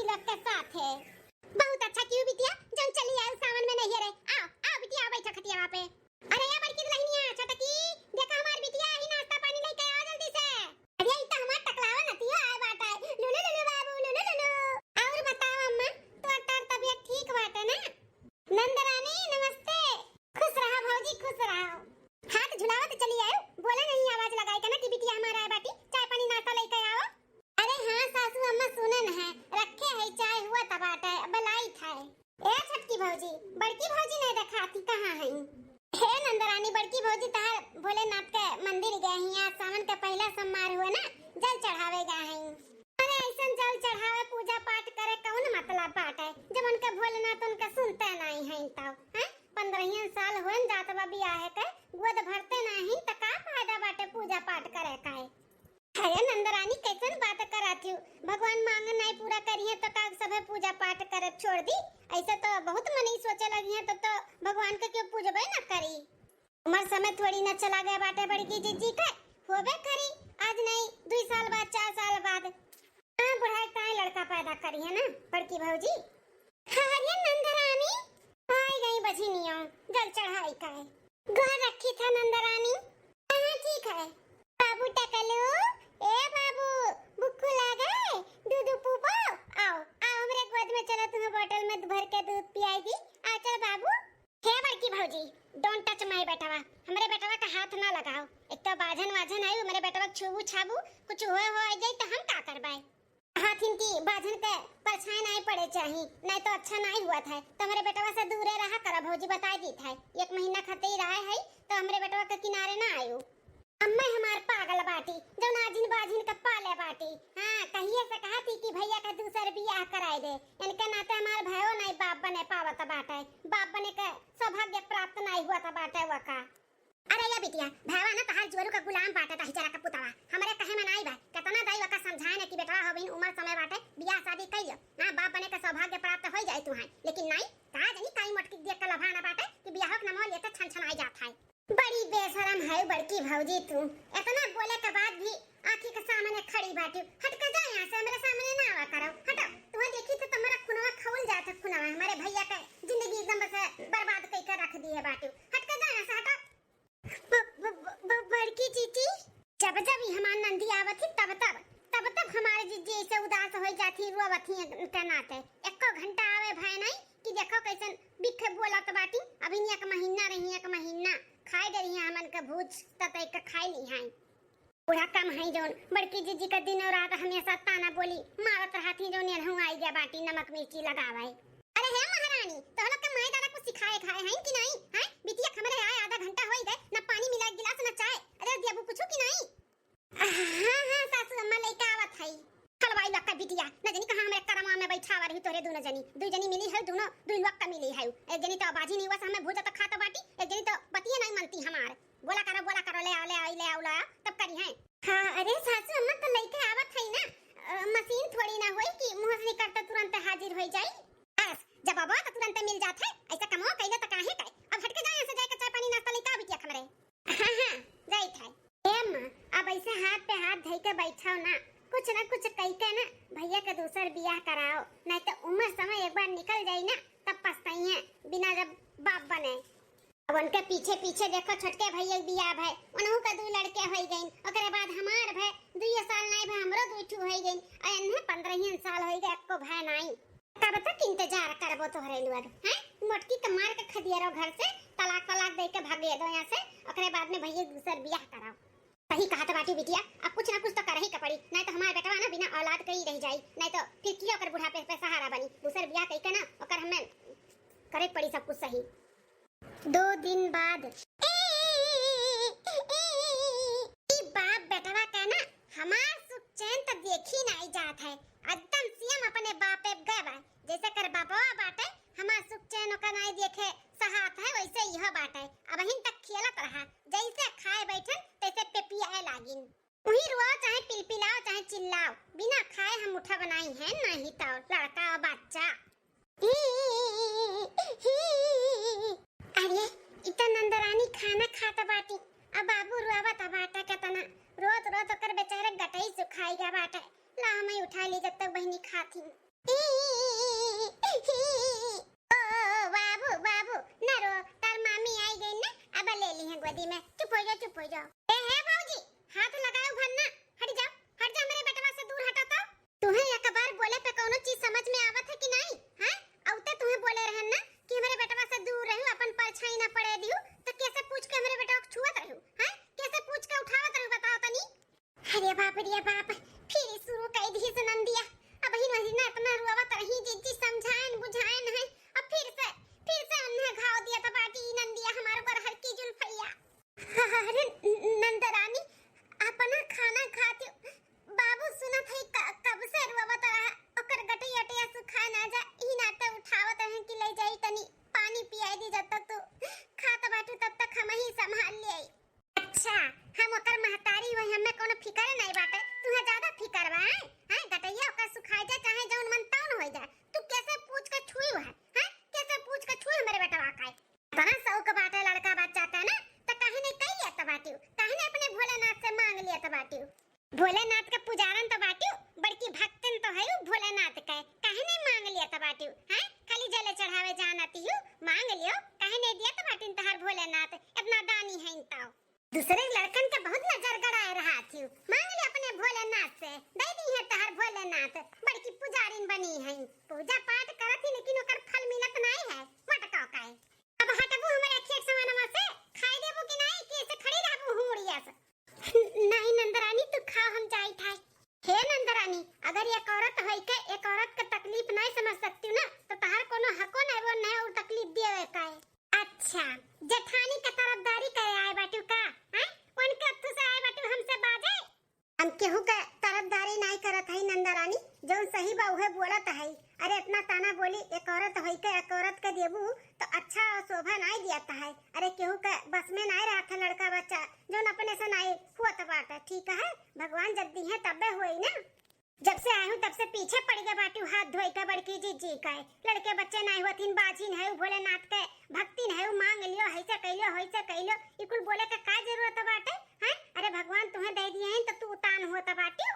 लोग के साथ है। बहुत अच्छा क्यों बिटिया, जब चली आए सावन में नहीं रहे। आओ आओ बिटिया, आओ बैठो खटिया पे। अरे या बड़की दुल्हनिया छटकी, देखा हमार बिटिया ही नाश्ता पानी लेके आओ जल्दी से। अरे ई त हमार टकलावा नतिया आए बाटे। लुलु लुलु बाबू लुलु लुलु। और बताओ अम्मा, तोर तबीयत ठीक बाटे ना? नंदरानी नमस्ते। खुश रहो भौजी, खुश रहो। हाथ झुलावत चली आए, बोले नहीं आवाज लगाई के ना कि बिटिया हमारा आए बाटी, चाय पानी नाश्ता लेके आओ। अरे हाँ सासू अम्मा सुनन है, रखे है चाय हुआ तबाटा बलाई था। ए छटकी भौजी, बड़की भौजी नहीं दिखाती कहाँ है? हे नंदरानी, बड़की भौजी तार भोलेनाथ के मंदिर गए हैं, आज सावन का पहला सोमवार हुआ ना, जल चढ़ावे गए हैं। अरे ऐसा जल चढ़ावे पूजा पाठ करे कौन मतलब बात है, जब उनका भोलेनाथ उनका सुनते नहीं है तब हैं? 15 साल होन जात बा बियाह के, गोद भरते नहीं त का फायदा बाटे पूजा पाठ करे का है? अरे नंदरानी कैसन बात कराती हूँ, भगवान मांग नहीं पूरा करिए तो का सब पूजा पाठ करे छोड़ दी? ऐसे तो बहुत मनी सोचे लगी है तो भगवान के क्यों पूजबे न करी? उम्र समय थोड़ी न चला गया बाटे बड़की जीजी के, होबे करी आज नहीं 2 साल बाद 4 साल बाद। हाँ बुढ़ाई ताई लड़का पैदा करी है ना बड़की भौजी। अरे नंदरानी आई गई बझिनियों, जल चढ़ाई का है घर रखी था नंदरानी। हाँ ठीक है बाबू टकलू, ए बाबू भूख लगे, दूध पूपो, आओ आओ हमरे गोद में चलो, तुम्हें बोतल में भर के दूध पियाएगी। आ चल बाबू। हे बड़की भौजी, डोंट टच माय बेटवा, हमरे बेटवा का हाथ ना लगाओ। एक तो बाजन वाजन आई, हमरे बेटवा छुबू छाबू कुछ हो जाए तो हम का करबाए? हाथ इनकी बाजन के परछाई नहीं पड़े चाहिए, नहीं तो अच्छा नहीं हुआ था। तो हमरे बेटवा से दूरे रहा करो, भौजी बता दी था। 1 महीना खाते ही रहा है तो हमरे बेटवा के किनारे ना आयो। अम्मा हमार पागल बाटी, जो नाजिन बाजिन का पाले बाटी। हाँ कहिए से कहा थी कि भैया का दूसर बियाह कराए दे, इनके नाते हमार भयो नहीं बाप बने पावत बाटे, बाप बने के सौभाग्य प्राप्त नहीं हुआ था बाटे वका। अरे या बिटिया भैया ना तहार जोरू का गुलाम बाटे ता हिजरा का पुतवा, हमरे कहे में नहीं बा, कितना दाई वका समझाए ना कि बेटा होबिन उम्र समय बाटे बियाह शादी कइयो ना, बाप बने का सौभाग्य प्राप्त हो जाए तुहां। लेकिन नहीं कहा जनी काई मटकी देख के लभाना बाटे कि बियाह के नाम लेते छन आई जात है। बड़ी बेशरम है बड़की भौजी तू, इतना बोले के बाद भी आंखी के सामने खड़ी बाटी। हट के जा यहां से, मेरे सामने ना आवा करो, हटो। तुम्हें देखी तो तुम्हारा खुनवा खौल जाता, खुनवा हमारे भैया का जिंदगी एकदम से बर्बाद कई कर रख दी है बाटी। हट के जा यहां से, हटो। बड़की जीजी जब जब हमार नंदी आवत थी तब हमारे जीजी ऐसे उदास हो जाती, रोवत थी के नाते। एको घंटा आवे भय नहीं कि देखो कैसन बिखे बोलत बाटी। अभी 1 महीना रही, 1 महीना खाए दे रही है हमन के भूज ततई के खाई नहीं है। पूरा कम है जोन बड़की जीजी का दिन और रात हमेशा ताना बोली मारत रहती, जो नेहू आई गया बाटी नमक मिर्ची लगावे। अरे हे महारानी, तो लोग के माई दादा को सिखाए खाए हैं कि नहीं हैं? बिटिया हमरे आए आधा घंटा होई गए, ना पानी मिला गिलास ना चाय। अरे दियाबू पूछो कि नहीं? हां सासू अम्मा लेके आवत है। हलवाई लक्का बिटिया न जनी कहां हमरे करवा में बैठावा रही तोरे दोनों जनी, 2 जनी मिली है, दोनों 2 लक्का मिली है। एक जनी तो बाजी नहीं हुआ हमें भूजा तो खाता बाटी, एक जनी तो बतिया नहीं मनती हमार। बोला करो ले आओ ला तब करी है। हां अरे सासू अम्मा तो लेके आवत है ना, मशीन थोड़ी ना होई कि मुंह से करते तुरंत हाजिर हो जाई। बस जब आबो तो तुरंत मिल जात है, ऐसा कमो कइले त काहे काय? अब हट के जा यहां से, जाके चाय पानी नाश्ता लेके आ बिटिया हमरे। हां जाइत है। ए मां अब ऐसे हाथ पे हाथ धइ के बैठाओ ना, कुछ ना कुछ कह के ना भैया का दूसर बियाह कराओ, नहीं तो उम्र समय एक बार निकल जाई ना तब पछताई है बिना जब बाप बने। अब उनके पीछे पीछे देखो छोटके भैया बियाह भय, उनहु का 2 लड़के होई गइन, ओकरे बाद हमार भय 2 साल नहीं भय हमरो 2 ठू होई गइन, आ इन्हें 15 साल होई गए एको भय नहीं। तब तक इंतजार करबो तोहरे लोग हैं? मोटकी के मार के खदियारो घर से तलाक दे के भागे दो यहां से, ओकरे बाद में भैया दूसर बियाह कराओ। सही कहा तो बाटी बिटिया, अब कुछ ना कुछ तो कर ही के पड़ी, नहीं तो हमारे बेटवा ना बिना औलाद के ही रह जाई, नहीं तो फिर कियो कर बुढ़ापे पे सहारा बनी। दूसर बियाह कई के ना ओकर हमें करे पड़ी सब कुछ सही। 2 दिन बाद बाप बेटवा का ना हमार सुख चैन तो देखी नहीं जात है, एकदम सीएम अपने बापे गए बा, जैसे कर बापवा बाटे हमार सुख चैन का नहीं देखे सहात है, वैसे यह बाटे। अब हिन तक खेलत रहा, जैसे खाए बैठन तैसे पेपियाए लागिन, वही रुआ चाहे पिलपिलाओ चाहे चिल्लाओ, बिना खाए हम उठा बनाई है नहीं तो लड़का और बच्चा। अरे इतना नंदरानी खाना खाता बाटी, अब बाबू रुआवत बाटा केतना रोत कर बेचारे गटई सुखाई गया बाटा। ला मैं उठा ली जब तक बहनी खाती। बाबू बाबू न रो, तार मामी आई गई ना, अब ले ली है गोदी में। चुप हो जाओ, चुप हो जाओ। ए है बाबूजी, हाथ लगाओ भन्ना, हट जा मेरे बेटवा से दूर हटा तो। तुम्हें एक बार बोले पे कोनो चीज समझ में आवत है कि नहीं? हैं औते तुम्हें बोले रहन ना कि मेरे बेटवा से दूर रहो, अपन परछाई ना पड़े दियो, तो कैसे पूछ के मेरे बेटवा को छुअत रहो? हैं कैसे पूछ के उठावत रहो, बताओ तनी। अरे बाप फिर शुरू कर दी से नंदिया। अब ही महीना इतना रुआवत रही, जी समझाएन बुझाएन है, अब फिर से उन्हें घाव दिया तो बाटी नंदिया हमारे ऊपर हल्की जुल्फैया। अरे नंदरानी, अपना खाना खाती बाबू सुना थे कब से रुआवत रहा, ओकर गटई अटैया सुखा ना जा, ई नाते उठावत है कि ले जाई तनी पानी पियाई दी, जब तक तू खात बाटू तब तक हम ही संभाल ले। अच्छा, हम ओकर महतारी होई, हमें कोनो फिकर नहीं बाटे, तुहे ज्यादा फिकर बा हैं? गटैया ओकर सुखाई जा चाहे जौन मन तौन होई जा, तू कैसे पूछ के छुई है? हैं कैसे पूछ के छुई मेरे बेटवा का? तना सौक बाटे लड़का बच्चा का ना, त काहे नहीं कई लिया त बाटियो, काहे नहीं अपने भोलेनाथ से मांग लिया त बाटियो? भोलेनाथ का पुजारन तो बाटियो, बड़की भक्तन तो है भोलेनाथ का, काहे नहीं मांग लिया त बाटियो? हैं खाली जले चढ़ावे जानती हूँ, मांग लियो, काहे नहीं दिया त बाटिन तहार भोलेनाथ इतना दानी है इंताओ। दूसरे लड़कन के बहुत नजर गड़ाए रहा थी, मांग ले अपने भोलेनाथ से, दे दी है तहार भोलेनाथ, बड़की पुजारिन बनी है, पूजा पाठ करत ही लेकिन ओकर फल मिलत नहीं है, मटका का है। अब हटबू हमारे खेत समानमा से, खाई देबू कि नहीं कि ऐसे खड़ी रहबू हुड़िया से? नहीं नंदरानी, तू खा, हम जाई थाई। हे नंदरानी, अगर एक औरत होई के एक औरत के तकलीफ नहीं समझ सकती ना, तो तहार कोनो हको नहीं वो नहीं और तकलीफ देवे का है। अच्छा, जेठानी के तरफदारी करे आए बाटू का? हैं उनके अथु से आए बाटू हमसे बाजे? हम केहू के तरफदारी नहीं करत है नंदरानी, जो सही बा उहे बोलत है। अरे इतना ताना बोली एक औरत होई के एक औरत के देबू तो अच्छा शोभा नहीं दियाता है। अरे केहू के बस में नहीं रहता लड़का बच्चा, जो अपने से नहीं हुआ बात, ठीक है, भगवान जब दी है तबे हुई ना। जब से आए हूँ तब से पीछे पड़ गया बाटू, हाथ धोई का बड़की जी का है, लड़के बच्चे नहीं होतीन, बाजीन है भोलेनाथ के भक्तिन है, मांग लियो ऐसे कैलो वैसे कैलो, इकुल बोले का का जरूरत बाटे? हैं अरे भगवान तुम्हें दे दिए हैं तो तू तान होता बाटू।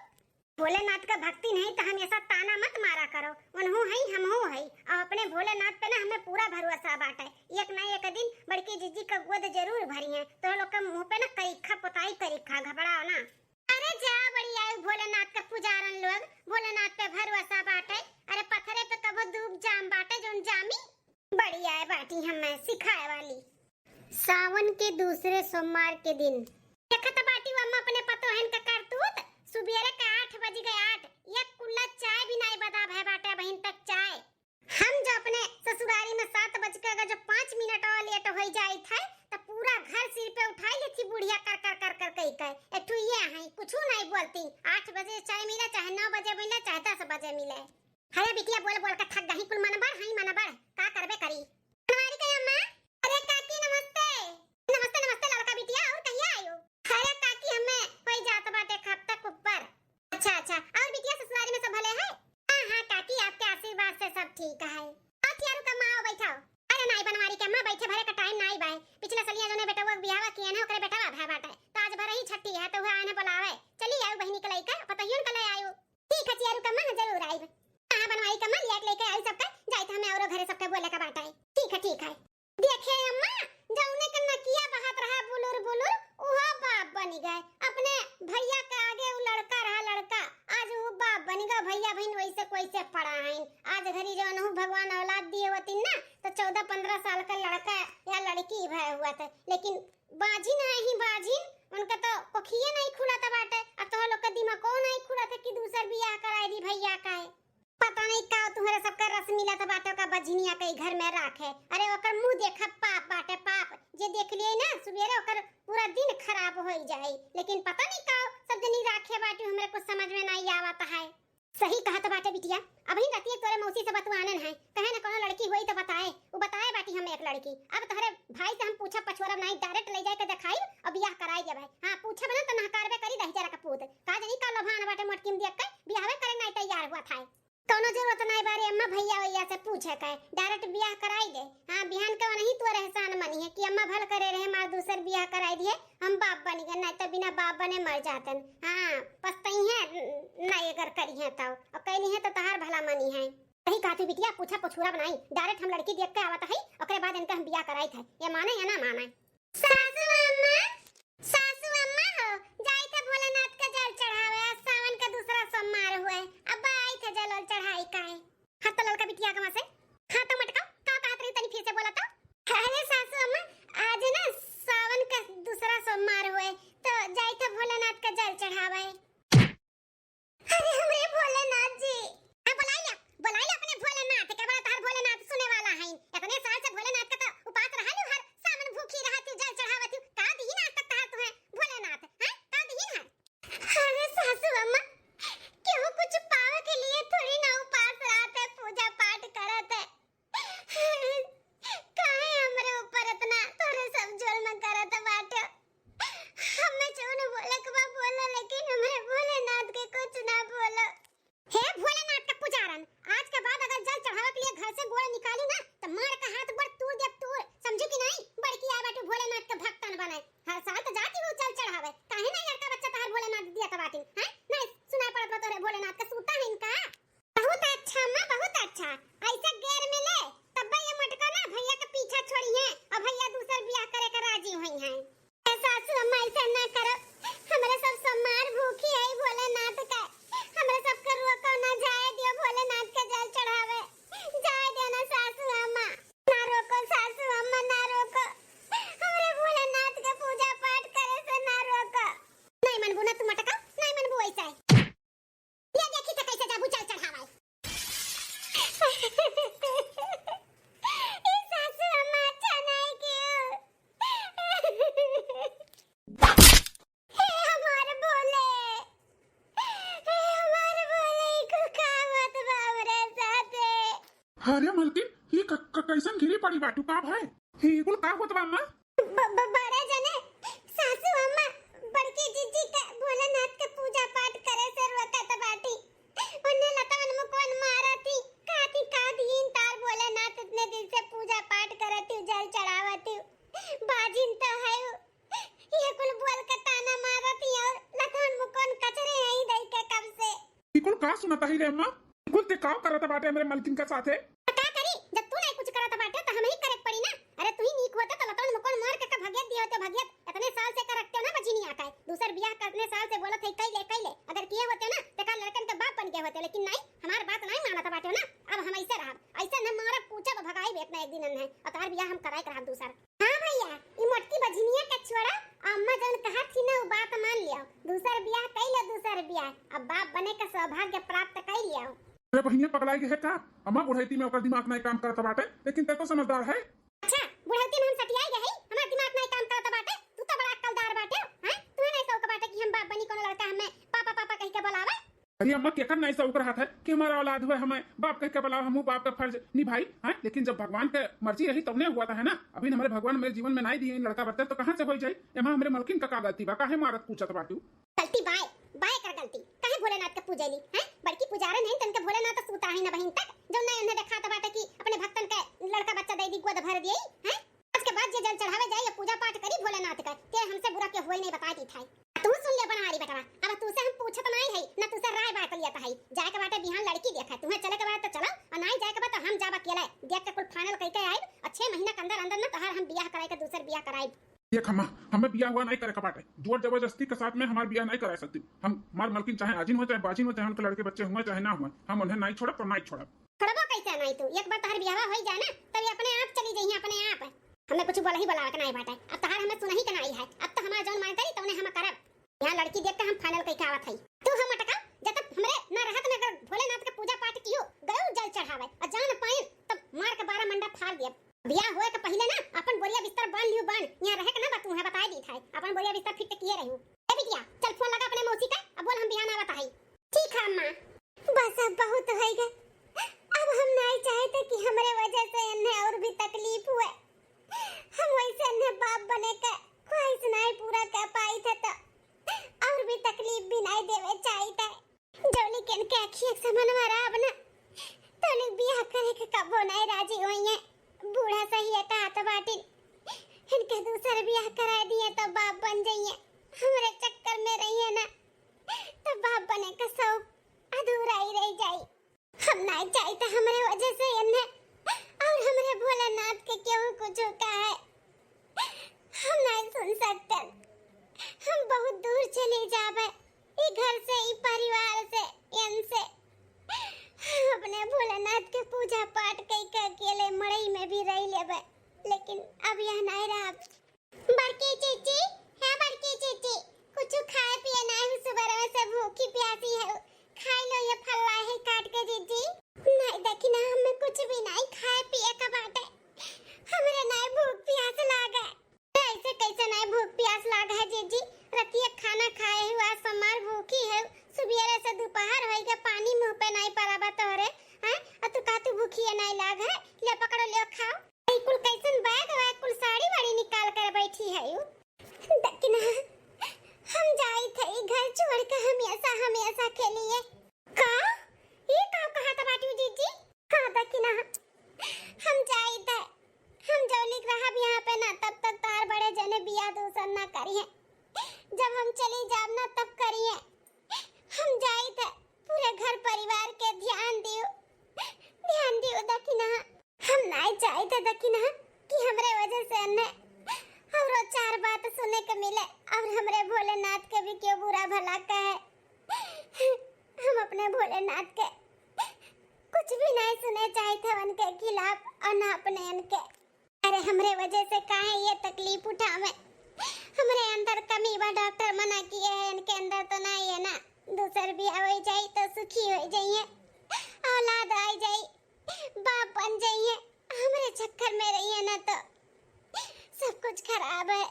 भोलेनाथ का भक्ति नहीं तो हमेशा ताना मत मारा करो, उनहु है हमहु है, और अपने भोलेनाथ पे ना हमें पूरा भरोसा बाटे, एक ना एक दिन बड़की जीजी का गोद जरूर भरी है, तो लोग के मुंह पे ना करीखा पोताई करीखा, घबराओ ना। अरे जा बढ़िया भोलेनाथ का पुजारन लोग, भोलेनाथ पे भरोसा बाटे, अरे पत्थरे पे कबो डूब जाम बाटे जोन जामी, बढ़िया है बाटी हमें सिखाए वाली। सावन के दूसरे सोमवार के दिन देखत बाटी अम्मा अपने पतोहन का करतूत, सुबेरे का 8 बज गए, 8 एक कुल्ला चाय भी नहीं बदा भय बाटे बहन तक चाय। हम जो अपने ससुरारी में 7 बज के अगर जो 5 मिनट और लेट हो जाई था तो पूरा घर सिर पे उठाई लेती बुढ़िया कर कही कहे एठू ये है कुछ नहीं बोलती, 8 बजे चाय मिले चाहे 9 बजे मिले चाहे 10 बजे मिले। अरे बिटिया बोल बोल के थक गई, कुल मनबर हई मनबर का करबे करी। हमारी कहे अम्मा, अरे काकी नमस्ते। नमस्ते नमस्ते लड़का बिटिया, और कहिया आयो? अरे काकी हमें कोई जात बाटे खप तक ऊपर। अच्छा और बिटिया ससुरारी में सब भले है? हां काकी आपके आशीर्वाद से सब ठीक है। और क्या रुका मां बैठाओ। अरे नहीं बनवारी के अम्मा बैठे भरे का टाइम नहीं बाय, पिछले सलिया जोने बेटा वो बियाह किए ना ओकरे बेटा भय बाटे, तो आज भरे ही छठी है तो हुआ आने बुलावे, चली आयो बहनी के लइका पतहियन के ले आयो। ठीक है चिया रुका मां जरूर आइब। हां बनवारी के मां लिया लेके आई सबका, जाई तो हमें औरो घरे सबके बोले का बाटा है। ठीक है देखे अम्मा जौने के नकिया बहात रहा बुलुर ओहा बाप बनी गए, अपने भैया के आगे वो लड़का रहा लड़का, आज वो बाप बनी गए, भैया बहन वैसे कोई पड़ा है। आज घरी जो अनहु भगवान औलाद दिए होती ना तो 14-15 साल का लड़का या लड़की भय हुआ था, लेकिन बाजिन है ही बाजिन, उनका तो पखिए नहीं खुला था बाटे, अब तो लोग का दिमाग को नहीं खुला था कि दूसर बियाह कराई दी भैया का है। पता नहीं का तुम्हारे सबका रस मिला था बाटे का बजनिया के घर में राखे। अरे ओकर मुंह देखा पाप बाटे पाप, जे देख लिए ना सुबेरे ओकर पूरा दिन खराब हो जाए, लेकिन पता नहीं का सब जनी राखे बाटे हमरे कुछ समझ में नहीं आवता है। सही कहा तो बाटे बिटिया, अभी रातिए तोरे मौसी से बतवानन है, कहे ना कोनो लड़की होई तो बताए, वो बताए बाटी हमें एक लड़की। अब तोहरे भाई से हम पूछा पछोरा नहीं, डायरेक्ट ले जाए के दिखाई और बियाह कराई दे भाई। हां पूछे बना तो नहकारबे करी दही जरा का पूत का जनी का लोभान बाटे मोटकीम देख के बियाहवे करे नहीं तैयार हुआ था, कोनो जरूरत नहीं बारे अम्मा भैया भैया से पूछे के डायरेक्ट बियाह कराई दे। हां बिहान का नहीं तो रहसान मनी है कि अम्मा भल करे रहे मार दूसर बियाह कराई दिए, हम बाप बन गए, नहीं तो बिना बाप बने मर जातन। हां पछतई है नहीं अगर करी है तो, और कहली है तो तहार भला मनी है। कहीं काती बिटिया पूछा पछूरा बनाई डायरेक्ट हम लड़की देख के आवत है ओकरे बाद इनका हम बियाह कराई थे ये माने या ना माने। सासू अम्मा हो जाई थे भोलेनाथ का जल चढ़ावे सावन का दूसरा सोमवार हुए अब आई थे जल चढ़ाई काहे हाथ तो लड़का बिटिया कहां से हां तो मटका का कहत रही तनी फिर से बोला तो। अरे सासू अम्मा आज ना सावन का दूसरा सोमवार हुए तो जाई थे भोलेनाथ का जल चढ़ावे। अरे हमरे भोलेनाथ जी बुलाई ले अपने भोलेनाथ के बड़ा तार भोलेनाथ सुने वाला है इतने साल से भोलेनाथ का तो उपास रहा नु हर सावन भूखी रहती जल चढ़ावती का दी ना तक तार तुम्हें भोलेनाथ हैं का दी है। अरे सासू अम्मा क्यों कुछ पावे के लिए थोड़ी ना उपास रहते पूजा पाठ करते काहे हमरे ऊपर इतना तोरे सब जुल्म करत बाटे हमें चोन बोले के बा बोला लेकिन हमरे भोलेनाथ के कुछ ना बोलो। हे भोलेनाथ का पुजारन आज के बाद अगर जल चढ़ावे के लिए घर से गोड़ निकाली ना तो मार का हाथ बड़ तू दे तू समझू कि नहीं बड़की आ बाटू भोलेनाथ का भक्तन बने हर साल तो जाती हूं जल चढ़ावे काहे नहीं लड़का बच्चा तार भोलेनाथ दिया का बाटी हैं नहीं सुना पड़त तोरे भोलेनाथ का सूता है इनका। बहुत अच्छा मां बहुत अच्छा ऐसा गैर में ले तब ये मटका ना भैया का पीछा छोड़ी है और भैया दूसर ब्याह करे का राजी हुई हैं। ऐसा सुअम्मा ऐसा ना करो हमरे सब सम्मान भूखी है भोलेनाथ का हमरे सब कर रोको ना जाए दियो भोलेनाथ के जल चढ़ावे जाए देना सासू अम्मा ना रोको सासू अम्मा ना रोको हमरे भोलेनाथ के पूजा पाठ करे से ना रोको। नहीं मनबू ना तू मटका नहीं मनबू ऐसा है ये देखी तो कैसे जाबू जल चढ़ावे ये सासू अम्मा अच्छा नहीं क्यों हमारे भोले को कावत बाबरे साथे। अरे मलकिन ये कैसन घिरी पड़ी बाटू का भाई ये कुल का होत बा अम्मा बड़े जने सासू अम्मा बड़की जीजी का भोलेनाथ के पूजा पाठ करे से रोकत बाटी उन्हें लतावन मुकोन मारती काती का दिन तार भोलेनाथ इतने दिन से पूजा पाठ करती जल चढ़ावती बाजिन तो है ये कुल बोल के ताना मारती और लतावन मुकोन कचरे यहीं दई के कब से ये कुल का सुनता ही रे अम्मा कुल ते का करत बाटे मेरे मलकिन के साथे का करी जब तू नहीं कुछ करत बाटे तो हम ही करे पड़ी ना। अरे तू ही नीक होता तो लतावन मुकोन मार के भगियत दियो तो भगियत इतने साल से करते हो ना बची नहीं आता है दूसर ब्याह करने साल से बोलत है कई ले अगर किए होते ना तो का लड़कन के बाप बन गए होते लेकिन नहीं हमार बात नहीं मानत बाटे ना अब हम ऐसे रहब ऐसे न मारा पूछा तो भगाई बेतना एक दिन है और तार ब्याह हम कराई करब दूसर। हां भैया ई मोटकी बजनिया का छोड़ा अम्मा जन कहा थी ना वो बात मान लियो दूसर ब्याह कइले दूसर ब्याह अब बाप बने का सौभाग्य प्राप्त कर लियो। अरे बहिनिया पगलाई है का अम्मा बुढ़ैती में ओकर दिमाग नहीं काम करत बाटे लेकिन ते तो समझदार है। अच्छा बुढ़ौती में हम सटियाई गए हमार दिमाग नहीं काम करत बाटे तू तो बड़ा अक्लदार बाटे हैं तू नहीं सौक बाटे कि हम बाप बनी कोनो लड़का हमें पापा पापा कह के बुलावे। अरे अम्मा केकर नहीं सौक रहा था कि हमारा औलाद हुए हमें बाप कह के बुलाओ हम बाप का फर्ज निभाई हैं लेकिन जब भगवान के मर्जी रही तब नहीं हुआ था है ना अभी हमारे भगवान मेरे जीवन में नहीं दिए लड़का बच्चा तो कहां से हो जाए एमा हमरे मलकिन का गलती बा काहे मारत पूछत बाटू गलती बाय बाय कर गलती काहे भोलेनाथ के पूजेली हैं बड़की पुजारन है तनके भोलेनाथ तो सूता है ना बहिन तक जो नहीं उन्हें देखा बाटे कि अपने भक्तन के लड़का बच्चा दे दी गोद भर दिए हैं आज के बाद जे जल चढ़ावे जाए या पूजा पाठ करी भोलेनाथ का ते हमसे बुरा के होई नहीं बता दी था तू सुन ले बनवारी बेटा अब तू से हम पूछत नहीं है ना तू से राय बात लिया है जाए के बाटे बिहान लड़की देखा तुम्हें चले के बाद तो चलो और नहीं जाए के बाद तो हम जाब अकेले देख के कुल फाइनल कह के आए और 6 महीना के अंदर अंदर ना तोहार हम बियाह कराए के दूसर बियाह कराए। देख अम्मा हमें बियाह हुआ नहीं करे का बाटे जोर जबरदस्ती के साथ में हमारा बियाह नहीं करा सकती हम हमार मलकिन चाहे आजिन हो चाहे बाजिन हो चाहे उनके लड़के बच्चे हुए चाहे ना हुए हम उन्हें नहीं छोड़ब तो नहीं छोड़ब। छोड़बो कैसे नहीं तू एक बार तोहार बियाह हो जाए ना तब अपने आप चली जाइए अपने आप हमें कुछ बोला ही बोला के नहीं बाटे अब तोहार हमें सुना ही के नहीं है अब तो हमारा जौन मानता ही तौने हम करब यहां लड़की देख के हम फाइनल कह के आवत है तू हम अटका जब तक हमरे ना रहत ना अगर भोलेनाथ के पूजा पाठ कियो गयो जल चढ़ावे और जान पाए तब मार के 12 मंडा फाड़ दिया बियाह होए के पहले ना अपन बोरिया बिस्तर बांध लियो बांध यहां रहे के ना बात तुम्हें बता दी था अपन बोरिया बिस्तर फिट किए रहूं ए बिटिया चल फोन लगा अपने मौसी का अब बोल हम बिहान आवत है। ठीक है अम्मा बस अब बहुत हो गए अब हम नहीं चाहते कि हमारे वजह से इन्हें और भी तकलीफ हुए हम वैसे इन्हें बाप बने के ख्वाहिश नहीं पूरा कर पाई थे तो और भी तकलीफ भी नहीं देवे चाहिए जो लेकिन के अखियां समन मारा अब ना तो लोग बियाह करे के कबो नहीं राजी हुई है बूढ़ा सही है हाथ बाटी इनके दूसरे बियाह करा दिए तो बाप बन जाइए हमारे चक्कर में रही है ना तो बाप बने का शौक अधूरा ही रह जाए हम हम नहीं चाहते हमारे वजह से इन्हें और हमारे भोलेनाथ के क्यों कुछ होता है। हम नहीं सुन सकते। हम बहुत दूर चले जावे ई घर से, ई परिवार से, इनसे। अपने भोलेनाथ के पूजा पाठ कई के अकेले मड़ई में भी रह लेवे, लेकिन अब यह नहीं रहा। बड़की चीची है, बड़की चीची कुछ खाए पिए नहीं हूँ, सुबह से भूखी प्यासी है। खाई लो ये फल्ला है काट के जीजी। नहीं देखी ना, हमें कुछ भी नहीं खाए पिए का बाटे। हमरे नहीं भूख प्यास लागे। ऐसे कैसे नहीं भूख प्यास लागे है जीजी? रतिया खाना खाए हुआ समार भूखी है। सुबह से दोपहर होई के पानी मुंह पे नहीं पराबा तोरे हैं। तू का तू भूखी है नहीं लाग है? ले पकड़ो ले खाओ। ई कुल कैसन बैग है, कुल साड़ी वाड़ी निकाल कर बैठी है यू। देखना हम जाई थे घर छोड़ के हमेशा के लिए। का ये का कहा था बाटी जीजी? का देखना हम जाई थे, हम जो लिख रहा भी यहाँ पे ना, तब तक तार बड़े जने बिया दूसर ना करी है। जब हम चली जाब ना तब करी है। हम जाई थे पूरे घर परिवार के ध्यान दियो दखिना। हम नहीं चाहे थे दखिना कि हमरे वजह से अन्ने और चार बात सुने के मिले और हमरे भोलेनाथ के भी क्यों बुरा भला कहे। हम अपने भोलेनाथ के कुछ भी नहीं सुने चाहे थे उनके खिलाफ और ना अपने उनके। अरे हमरे वजह से काहे ये तकलीफ उठावे? हमरे अंदर कमी बा, डॉक्टर मना किए है। इनके अंदर तो नहीं है ना। दूसर भी हो जाए तो सुखी हो जाइए, औलाद आ जाए, बाप बन जाइए। हमरे चक्कर में रही है ना तो सब कुछ खराब है।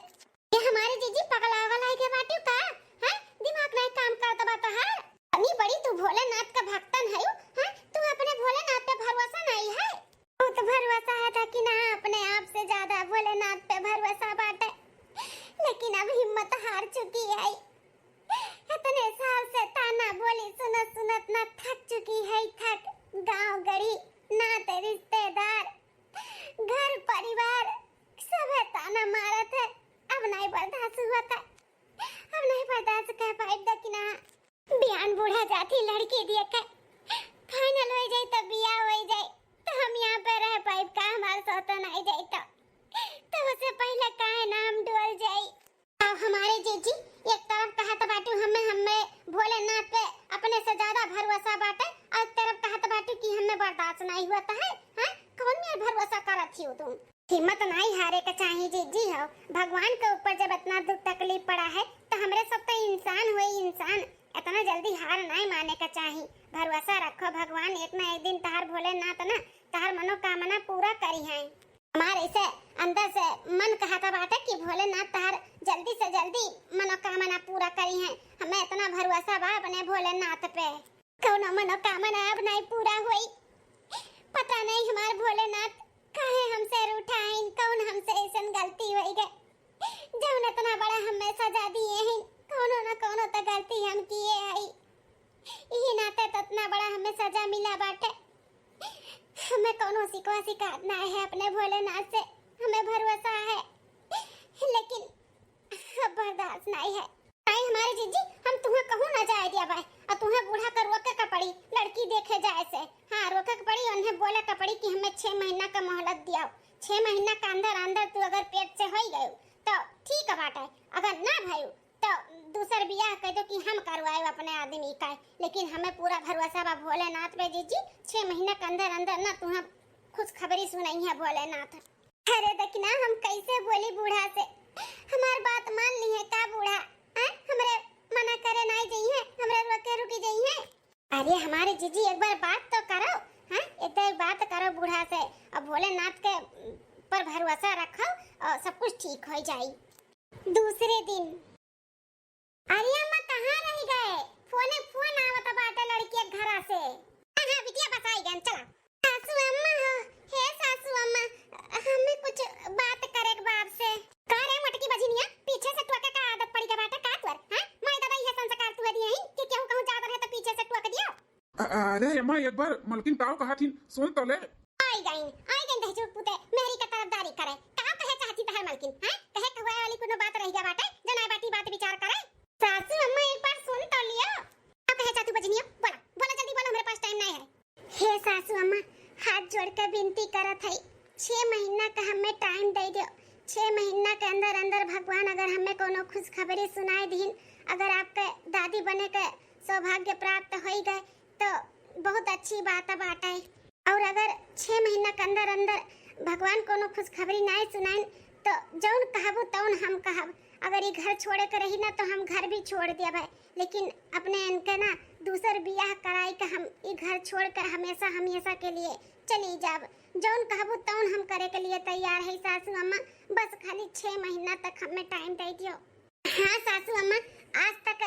ये हमारे जीजी पगला वाला है के बाटू का है? दिमाग नहीं काम करता बा तो है। अनी बड़ी तू भोलेनाथ का भक्तन है हैं? तू अपने भोलेनाथ पे भरोसा नहीं है? बहुत भरोसा है था कि ना अपने आप से ज्यादा भोलेनाथ पे भरोसा बाटे, लेकिन अब हिम्मत हार चुकी है। इतने साल से ताना बोली सुनत ना थक चुकी है। थक गांव गड़ी नाते रिश्तेदार घर परिवार सब ताना मारत है। अब नहीं बर्दाश्त हुआ था, अब नहीं बर्दाश्त कर पाई। दकिना बयान बूढ़ा जाती लड़की दिए के फाइनल हो जाए तो बिया हो जाए तो हम यहाँ पे रह पाई का? हमारे सोता नहीं जाए तो उससे पहले काहे नाम डोल जाए। अब हमारे जीजी एक तरफ कहा तो बाटू हमें भोलेनाथ पे अपने से ज्यादा भरोसा बाटे, और एक तरफ कहा तो बाटू कि हमें बर्दाश्त नहीं हुआ है। हैं कौन में भरोसा करत ही हो तुम? हिम्मत नहीं हारे का चाहिए जीजी हो। भगवान के ऊपर जब इतना दुख तकलीफ पड़ा है तो हमरे सब तो इंसान हुए, इंसान इतना जल्दी हार नहीं माने का चाहिए। भरोसा रखो, भगवान एक ना एक दिन तहार भोलेनाथ ना तहार मनोकामना पूरा करी है। हमारे से अंदर से मन कहता बाटे कि भोलेनाथ तहार जल्दी से जल्दी मनोकामना पूरा करी है। हमें इतना भरोसा बा अपने भोलेनाथ पे। कौन मनोकामना अब नहीं पूरा हुई? पता नहीं हमारे भोलेनाथ काहे हमसे रूठा है। कौन हमसे ऐसा गलती हुई गए जब इतना बड़ा हमें सजा दिए हैं? कोनो ना कोनो तो गलती हम किए है, यही नाते तो इतना बड़ा हमें सजा मिला बाटे। हमें कोनो शिकायत नहीं है अपने भोलेनाथ से, हमें भरोसा है, लेकिन अब बर्दाश्त नहीं है। नहीं हमारे जीजी, हम तुम्हें कहूँ ना जाए दिया भाई, और तुम्हें बूढ़ा कर रोके का पड़ी लड़की देखे जाए से। हाँ रोके का पड़ी, उन्हें बोले का पड़ी कि हमें 6 महीना का मोहलत दिया। 6 महीना का अंदर तू अगर पेट से हो गए तो ठीक है बात है, अगर ना भाई तो दूसर बियाह कह दो कि हम करवाए अपने आदमी का। लेकिन हमें पूरा भरोसा बा भोलेनाथ पे जीजी। 6 महीना के अंदर ना तुम्हें खुश खबरी सुनाई है भोलेनाथ। अरे देखना हम कैसे बोली बूढ़ा से, हमार बात मान ली है का बूढ़ा? हमरे मना करे नहीं जाइए, हमरे रोके रुकी जाइए। अरे हमारे जीजी एक बार बात तो करो, हाँ एक बात करो बूढ़ा से, और भोलेनाथ के पर भरोसा रखो और सब कुछ ठीक हो जाए। दूसरे दिन अरे अम्मा कहाँ रह गए? फोन आवत बाटे लड़की के घर से। हां बिटिया बताई गन चला। सासू अम्मा हो, हे सासू अम्मा, हमें कुछ बात करे के बाप से। का रे मटकी बजिनिया, पीछे से टोके का आदत पड़ी के बाटे का तोर? हां मैं दादा ये संस्कार तू दिए हैं कि केहू कहूं जात रहे तो पीछे से टोक दियो। अरे अम्मा एक बार मलकिन काव कहा थी सुन तो ले। आई गई दहजू पुते मेरी का तरफदारी करे। का कहे चाहती तहर मलकिन? हां कहे कहवे वाली कोनो बात रह गया बाटे, जना बाटी बात विचार करे। सासू अम्मा एक बार सुन तो लियो। क्या कहे चाहती बजनिया? बोला बोला जल्दी बोला, हमारे पास टाइम नहीं है। हे के विनती करत है, 6 महीना का हमें टाइम दे दियो। 6 महीना के अंदर अंदर भगवान अगर हमें कोनो खुशखबरी सुनाए दीन, अगर आपके दादी बने के सौभाग्य प्राप्त हो गए तो बहुत अच्छी बात बाटे। और अगर 6 महीना के अंदर अंदर भगवान कोनो खुशखबरी नहीं सुनाइन तो जौन कहबो तौन हम कहब। अगर ये घर छोड़े के रही ना तो हम घर भी छोड़ दिया भाई, लेकिन अपने इनके ना दूसर बियाह कराई के हम ये घर छोड़कर हमेशा हमेशा के लिए चली जाब। जौन कहबो तौन हम करे के लिए तैयार है सासू अम्मा, बस खाली 6 महीना तक हमें टाइम दे दियो। हाँ सासू अम्मा, आज तक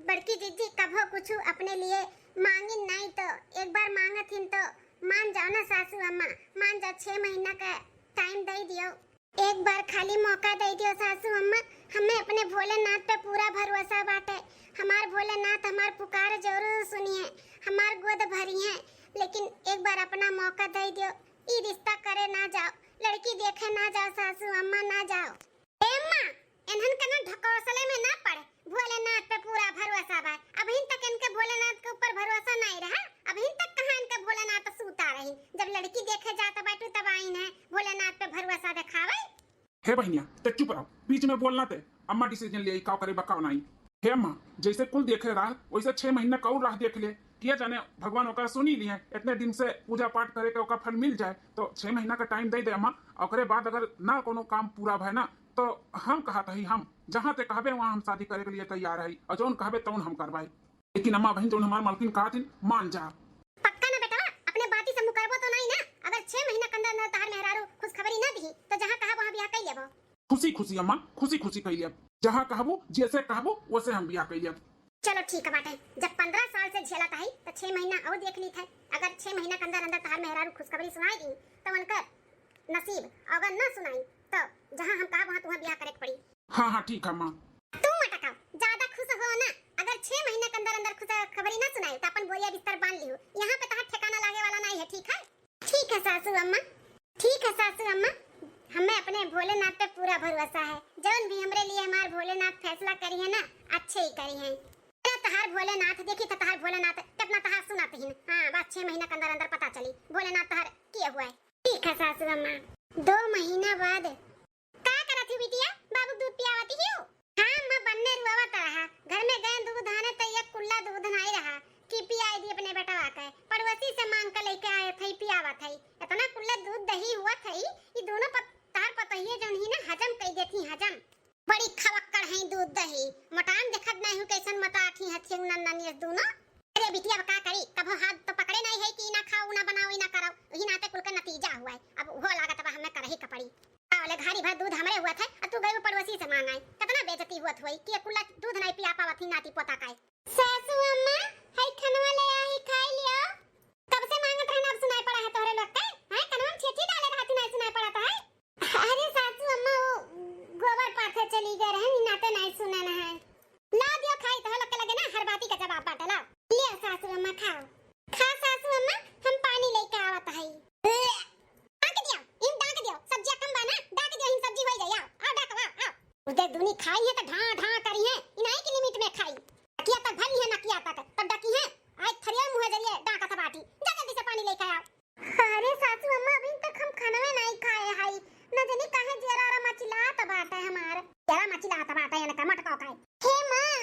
बड़की जीजी कभो कुछ अपने लिए मांगी नहीं, तो एक बार मांगत हिन तो मान जाओ ना सासू अम्मा, मान जाओ। 6 महीना का टाइम दे दियो, एक बार खाली मौका दे दियो सासू अम्मा। हमें अपने भोलेनाथ पे पूरा भरोसा बाटे। हमार भोलेनाथ हमार पुकार जरूर सुनिए, हमार गोद भरिए, लेकिन एक बार अपना मौका दे दियो। ई रिश्ता करे ना जाओ, लड़की देखे ना जाओ सासू अम्मा, ना जाओ। ए अम्मा, इन्हन के ना ढकोसले में ना पड़े, भोलेनाथ पे पूरा भरोसा बा। अभी तक इनके भोलेनाथ के ऊपर भरोसा नहीं रहा, अभी तक कहां इनके भोलेनाथ सूता रही। जब लड़की देखे जाता बाटू तब आईन है भोलेनाथ पे भरोसा दिखावे। हे बहनिया ते चुप रहो, बीच में बोलना ते अम्मा डिसीजन ले का करे बकाव नहीं। हे अम्मा, जैसे कुल देखे राह वैसे 6 महीना का राह देख ले, किया जाने भगवान ओका सुनी लिए, इतने दिन से पूजा पाठ करे के ओका फल मिल जाए तो 6 महीना का टाइम दे दे अम्मा। ओकरे बाद अगर ना कोनो काम पूरा भय ना तो हम कहत ही हम जहाँ ते कहबे वहाँ हम शादी करे के लिए तैयार है, और जौन कहबे तौन हम करवाई। लेकिन अम्मा बहन जौन हमार मालकिन कहत मान जा। पक्का ना बेटा, अपने बाती से मुकरबो तो नहीं ना? अगर 6 महीना के अंदर तार मेहरारू खुशखबरी ना दी तो जहाँ कहा वहाँ ब्याह कर लेबो। खुशी खुशी अम्मा, खुशी खुशी कह लिया, जहाँ कहबो जैसे कहबो वैसे हम ब्याह कर लिया। चलो ठीक है बाटे, जब 15 साल से झेलता है तो 6 महीना और देख ली था। अगर 6 महीना के अंदर अंदर तार मेहरारू खुशखबरी सुनाई दी तो उनका नसीब, अगर ना सुनाई तो जहाँ हम कहा वहाँ तुम्हें ब्याह करे पड़ी। हाँ हाँ ठीक है माँ। तुम मटकाओ, ज्यादा खुश हो ना। अगर 6 महीने के अंदर अंदर खुशखबरी ना सुनाई तो अपन बोरिया बिस्तर बांध लियो, यहाँ पे तहां ठिकाना लागे वाला नहीं है। ठीक है? ठीक है सासू अम्मा, ठीक है सासू अम्मा। हमें अपने भोलेनाथ पे पूरा भरोसा है, जौन भी हमरे लिए हमारे भोलेनाथ फैसला करी है ना अच्छे ही करी है। तहार भोलेनाथ देखी तो तहार भोलेनाथ कितना तहार सुनाते हैं। हाँ, बस 6 महीना के अंदर अंदर पता चली भोलेनाथ तहार किया हुआ है। ठीक है सासू अम्मा। 2 महीना बाद का करत थी बिटिया? बाबू दूध पियावती ही हो? हाँ अम्मा, बनने रुआवत रहा, घर में गए दूध आने तो एक कुल्ला दूध नहीं रहा कि पियाई दी अपने बेटा आके, पड़ोसी से मांग कर लेके आए थे, पियावत है। इतना कुल्ला दूध दही हुआ था, ये दोनों तार पतहिए जौन ही ना हजम कर देती, हजम बड़ी खवक्कड़ है दूध दही। मटान देखत नहीं हूं कैसन मटाठी हथी नन्नी दोनों। अरे बिटिया का करी, कभो हाथ तो पकड़े नहीं है कि ना खाओ ना बनाओ ना करो, वही नाते कुल का नतीजा हुआ है। अब वो लागत अब हमें करही कपड़ी। वाले घारी भर दूध हमरे हुआ था और तू गई पड़ोसी से मांगाई, कितना बेइज्जती हुआ थई कि कुल्ला दूध नहीं पिया पावत थी नाती पोता का। सासू अम्मा, हई खनवा ले आई खाई लियो। कब से मांगत रहना, अब सुनाई पड़ा है तोरे लोग के? हैं कनवा छेटी डाले रहती नहीं सुनाई पड़ा तो है? अरे सासू अम्मा, वो गोबर पाथे चली गए रहे, नाते नहीं सुने ना है। ला दियो खाई तो लोग के लगे ना हर बाती का जवाब बाटे। ला ले सासू अम्मा, खाओ खा सासू अम्मा, हम पानी लेके आवत है। डाक दियो इन, डाक दियो, सब्जी कम बना, डाक दियो इन, सब्जी हो जाए। आओ डाकवा आओ। उधर दुनी खाई है तो ढा ढा करी है, इनाई की लिमिट में खाई। किया तक भरी है ना किया तक तब डकी है। आज थरिया मुंह जरिए डाका था बाटी, जा जल्दी से पानी लेके आओ। अरे सासू अम्मा, अभी तक हम खाना में नहीं खाए हई, न जाने काहे जरा मचिला त बाटे हमार, जरा मचिला त बाटे या न का मटका खाए। हे मां,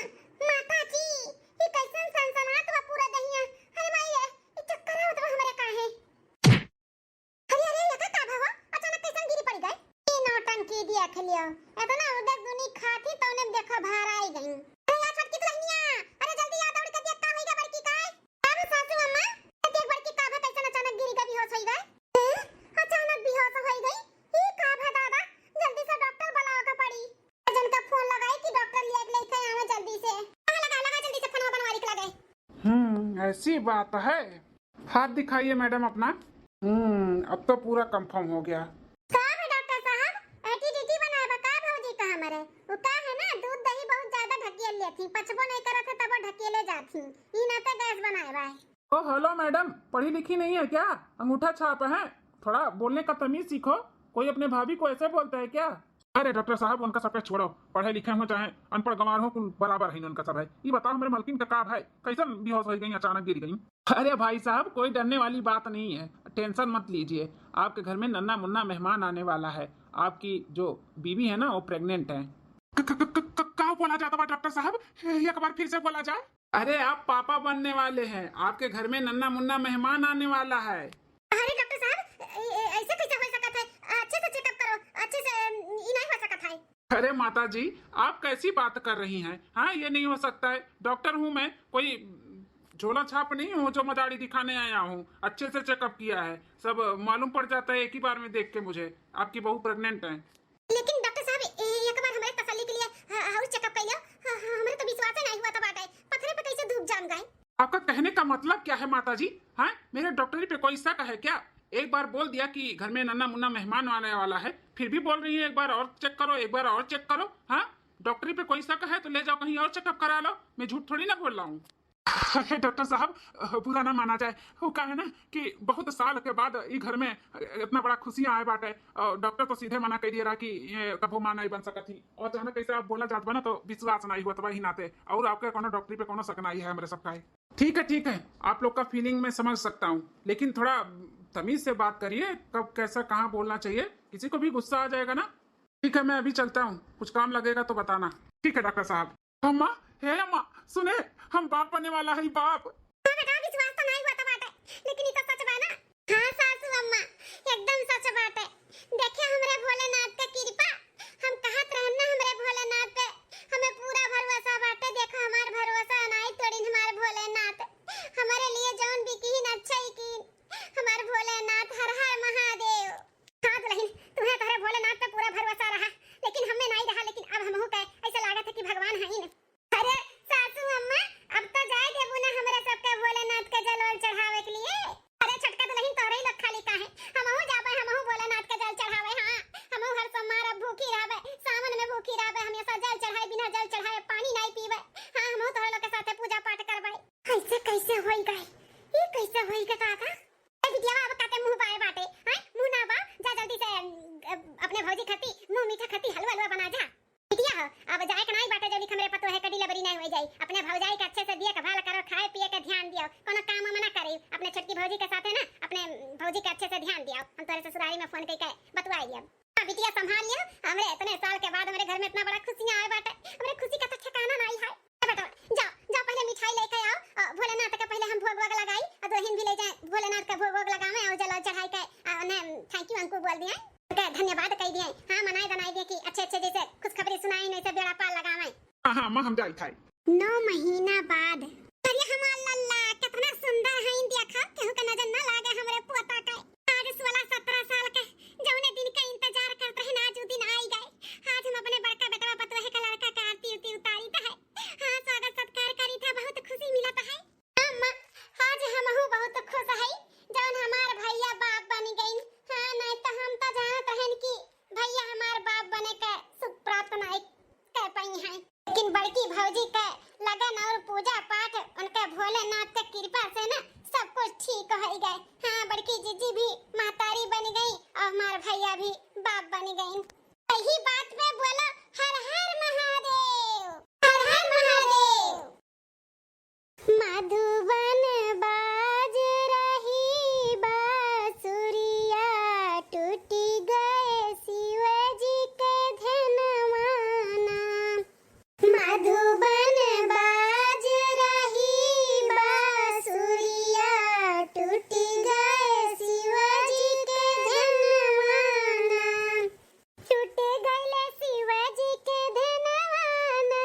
माता जी, ये कैसन सनसनात बा पूरा दहिया। अरे भाई ये चक्कर आवत बा हमरे काहे? अरे अरे ये का भावा, अचानक कैसन गिरी पड़ गए? ये नौटंकी दिया खलियो, इतना उधर दुनी खाती तौने देखो बाहर आई गई। अरे यार छटकी तो लहनिया, अरे जल्दी आ दौड़ के देख का होइगा बड़की का? अरे सासू अम्मा, देख बड़की का भा कैसन अचानक गिरी का बेहोश हो गए। अचानक बेहोश हो गई, ये का भा दादा, जल्दी से डॉक्टर बुलाओ का पड़ी। जन का फोन लगाई कि डॉक्टर लेके आवे जल्दी से। लगा जल्दी से फोन बनवा के लगे। ऐसी बात है। हाथ दिखाइए मैडम अपना। अब तो पूरा कंफर्म हो गया। का है डॉक्टर साहब, एटीडीटी बनाए बा का भौजी का हमरे? वो का है ना, दूध दही बहुत ज्यादा ढकेल लेती, पचबो नहीं करत है तब ढकेले जाती, ई नाते गैस बनाए बा। ओ हेलो मैडम, पढ़ी लिखी नहीं है क्या? अंगूठा छाप है, थोड़ा बोलने का तमीज सीखो। कोई अपने भाभी को ऐसे बोलता है क्या? अरे डॉक्टर साहब, उनका सब छोड़ो, पढ़े लिखे हो चाहे अनपढ़ गंवार हो, कुल बराबर है उनका सब है। ये बताओ हमारे मलकिन का है, कैसे बेहोश हो गई, अचानक गिर गई? अरे भाई साहब, कोई डरने वाली बात नहीं है, टेंशन मत लीजिए, आपके घर में नन्ना मुन्ना मेहमान आने वाला है। आपकी जो बीवी है ना वो प्रेग्नेंट है। क्या बोला जाता है डॉक्टर साहब, एक बार फिर से बोला जाए। अरे आप पापा बनने वाले हैं, आपके घर में नन्ना मुन्ना मेहमान आने वाला है। अरे डॉक्टर साहब ऐसे कैसे हो सकता है? अच्छे से चेकअप करो, अच्छे से ये नहीं हो सकता है। अरे माता जी, आप कैसी बात कर रही हैं? हाँ, ये नहीं हो सकता है। डॉक्टर हूँ मैं, कोई झोला छाप नहीं हूँ जो मदारी दिखाने आया हूँ। अच्छे से चेकअप किया है, सब मालूम पड़ जाता है एक ही बार में देख के मुझे आपकी बहू प्रेग्नेंट है। लेकिन डॉक्टर साहब एक बार हमारे तसल्ली के लिए और चेकअप कर लिया, हमें तो विश्वास ही नहीं हुआ था बाटे, पत्थर पे कैसे धूप जम गए। आपका कहने का मतलब क्या है माता जी? हाँ, मेरे डॉक्टरी पे कोई शक है क्या? एक बार बोल दिया कि घर में नन्ना मुन्ना मेहमान आने वाला है, फिर भी बोल रही है एक बार और चेक करो, एक बार और चेक करो। हाँ, डॉक्टरी पे कोई शक है तो ले जाओ कहीं और चेकअप करा लो, मैं झूठ थोड़ी ना बोल रहा हूँ। अरे डॉक्टर साहब, बुरा ना माना जाए, वो कहा है ना कि बहुत साल के बाद ये घर में इतना बड़ा खुशियां आए बाटे, और डॉक्टर तो सीधे मना कर दिया रहा कि ये कभू मां नहीं बन सकती थी। और अचानक कैसे आप बोला जात बना तो विश्वास नहीं हुआ तब ही नाते, और आपके कोनो डॉक्टरी पे कोनो शक नहीं है हमारे सबका है। ठीक है, आप लोग का फीलिंग मैं समझ सकता हूँ, लेकिन थोड़ा तमीज से बात करिए, कब कैसा कहाँ बोलना चाहिए, किसी को भी गुस्सा आ जाएगा ना। ठीक है, मैं अभी चलता हूँ, कुछ काम लगेगा तो बताना। ठीक है डॉक्टर साहब। अम्मा, हे अम्मा सुने, हम बाप बनने वाला है, बाप। हाँ बेटा, विश्वास तो नहीं हुआ था बाटे, लेकिन ये तो सच बा ना। हाँ सासू अम्मा, एकदम सच बात है। देखिए हमरे भोलेनाथ का कृपा, हम कहत रहना हमरे भोलेनाथ पे हमें पूरा भरोसा बाटे। देखो हमार भरोसा नहीं तोड़ी हमार भोलेनाथ, हमारे लिए जौन भी कीन अच्छा ही कीन, हमार भोलेनाथ। हर हर महादेव। हाँ दुल्हन, तुम्हें तारे भोलेनाथ पे पूरा भरोसा रहा, लेकिन हमें नहीं रहा। लेकिन अब हमहू कहे ऐसा लागत है कि भगवान है ही ना। अरे सासू अम्मा, अब तो जाए देबू ना हमरे सबके भोलेनाथ के जल वल चढ़ावे के लिए। अरे छटका दुल्हन तोरे ही लोग खाली काहे, हमहू जाबे, हमहू भोलेनाथ के जल चढ़ावे। हाँ, हमहू हर सोमवार अब भूखी रहबे, सावन में भूखी रहबे, हमेशा जल चढ़ाए, बिना जल चढ़ाए पानी नहीं पीबे। हाँ, हमहू तोरे लोग के साथे पूजा पाठ करबे। ऐसे कैसे होई गए, ये कैसे होई गए काका? ए बिटिया अब काके मुंह पाए बाटे, हां मुंह ना बा, जा जल्दी से अपने भौजी खती मुंह मीठा खती हलवा हलवा बना जा। बिटिया अब जाए के नहीं बाटे, जो लिख हमरे पतो है कडी लबरी नहीं हो जाई। अपने भौजाई के अच्छे से दिए के भाल करो, खाए पिए के ध्यान दियो, कोनो काम मना करी। अपने छोटकी भौजी के साथ है ना, अपने भौजी के अच्छे से ध्यान दियो। हम तोरे ससुरारी में फोन करके बतवाई दियो। बिटिया संभाल लियो, हमरे इतने साल के बाद हमारे घर में इतना बड़ा खुशियां आए बाटे, हमरे खुशी का तो ठिकाना नहीं है। बेटा जाओ जाओ, पहले मिठाई लेके आओ, भोलेनाथ के पहले हम भोग वोग लगाई, और दोहिन भी ले जाए भोलेनाथ का भोग वोग लगावे, और जल चढ़ाई के उन्हें थैंक यू अंकु बोल दिए, धन्यवाद कह दिए। हाँ, मनाई दनाई दिए कि अच्छे अच्छे जैसे खुशखबरी सुनाई, नहीं से बेड़ा पार लगावे। हाँ अम्मा, हम जाई थाई 9 महीना बाद। अरे हमार लल्ला कितना सुंदर है, देखा केहू के नजर न लागे हमरे पोता के। आज 16-17 साल के जौने दिन का इंतजार करते हैं, आज वो दिन आई गए। आज हम अपने बड़का बेटवा पतोहे का लड़का का आरती उरती उतारी था। हाँ, स्वागत सत्कार करी था, बहुत खुशी मिलता है। अम्मा आज हमहू बहुत खुश है जौन हमार भैया बाप बन गई। हाँ, नहीं तो हम तो जानत रहन कि भैया हमार बाप बने के सुख प्राप्त नहीं कर पाई हैं, लेकिन बड़की भौजी के लगन और पूजा पाठ उनके भोलेनाथ के कृपा से ना सब कुछ ठीक हो गए। हाँ, बड़की जीजी भी मातारी बन गई और हमार भैया भी बाप बन गए। सही बात पे बोलो, हर हर महादेव, हर हर महादेव। मधुबन बाज रही बांसुरिया, टूटी गए शिव जी के ध्यानवाना। मधुबन बाज रही बांसुरिया, टूटी गए शिव जी के ध्यानवाना। टूट गए शिव जी के ध्यानवाना,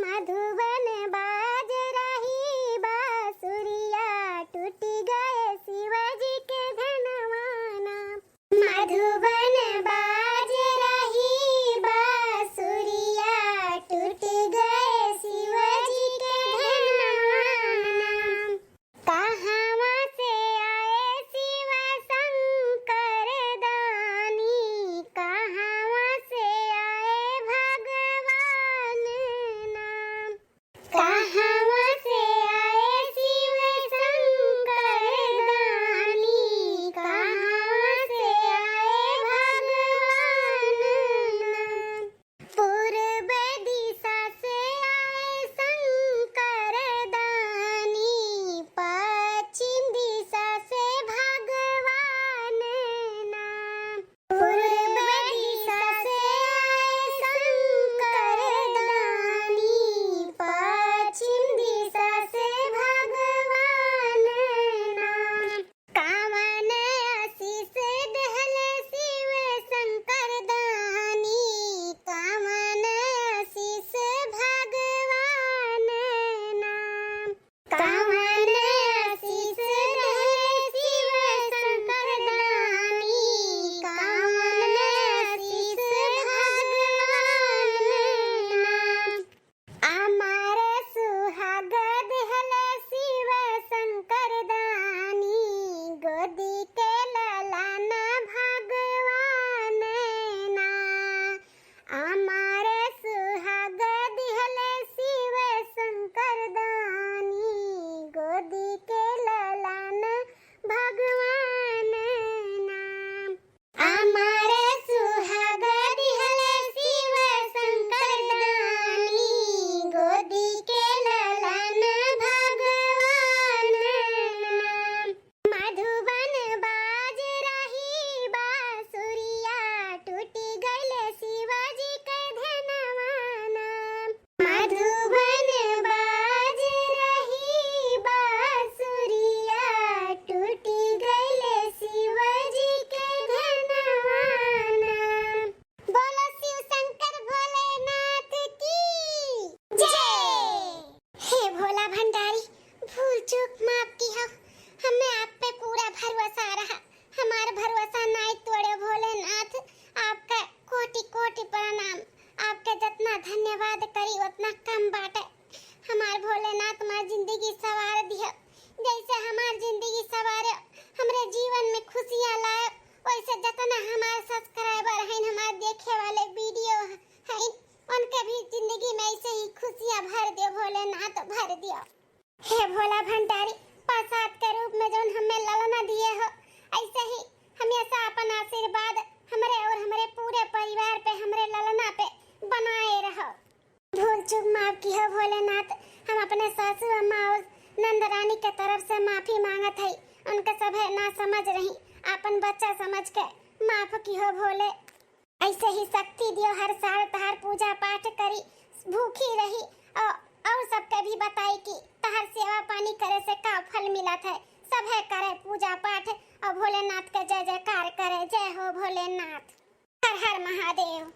मधुबन बाज रही अपन के सब है ना समझ रही, अपन बच्चा समझ के माफ की हो भोले। ऐसे ही शक्ति दियो, हर साल तहार पूजा पाठ करी, भूखी रही और सबके भी बताई कि तहार सेवा पानी करे से का फल मिलत है। सब है करे पूजा पाठ और भोलेनाथ के जय जयकार करे। जय हो भोलेनाथ, हर हर महादेव।